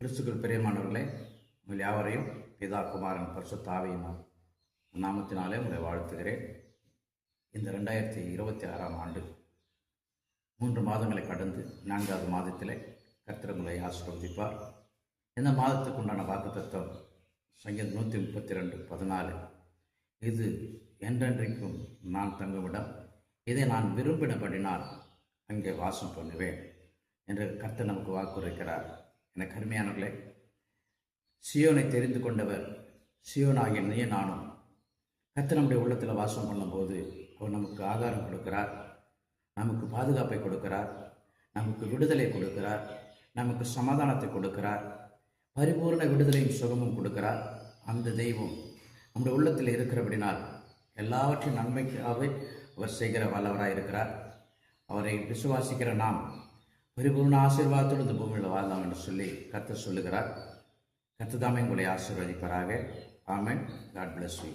கிறிஸ்துக்குள் பிரியமானவர்களே, உங்கள் யாவரையும் பிதா குமாரன் பரிசுத்த ஆவியின் நாமத்தினாலே உங்களை வாழ்த்துகிறேன். இந்த 2026ஆம் ஆண்டு 3 மாதங்களை கடந்து 4வது மாதத்திலே கர்த்தர் உங்களை ஆசீர்வதிப்பார். இந்த மாதத்துக்கு உண்டான வாக்குத்தத்தம் சங்கீதம் 132:14. இது என்றென்றைக்கும் நான் தங்குமிடம், இதை நான் விரும்பினபடினால் அங்கே வாசம் பண்ணுவேன் என்று கர்த்தர் நமக்கு வாக்குரைக்கிறார். எனக்கு அருமையானவர்களே, சியோனை தெரிந்து கொண்டவர் சியோனாகிய நீ நானும் கர்த்தர் நம்முடைய உள்ளத்தில் வாசம் பண்ணும்போது அவர் நமக்கு ஆகாரம் கொடுக்கிறார், நமக்கு பாதுகாப்பை கொடுக்கிறார், நமக்கு விடுதலை கொடுக்கிறார், நமக்கு சமாதானத்தை கொடுக்கிறார், பரிபூர்ண விடுதலையும் சுகமும் கொடுக்கிறார். அந்த தெய்வம் நம்முடைய உள்ளத்தில் இருக்கிறபடினால் எல்லாவற்றையும் நன்மைக்காகவே அவர் செய்கிற வல்லவராக இருக்கிறார். அவரை விசுவாசிக்கிற நாம் பரிபூர்ண ஆசீர்வாதத்தோடு இந்த பூமியில் வாழ்ந்தாம் என்று சொல்லி கர்த்தர் சொல்லுகிறார். கர்த்தர் தாமே உங்களை ஆசீர்வதிப்பாராக. ஆமென். God bless you.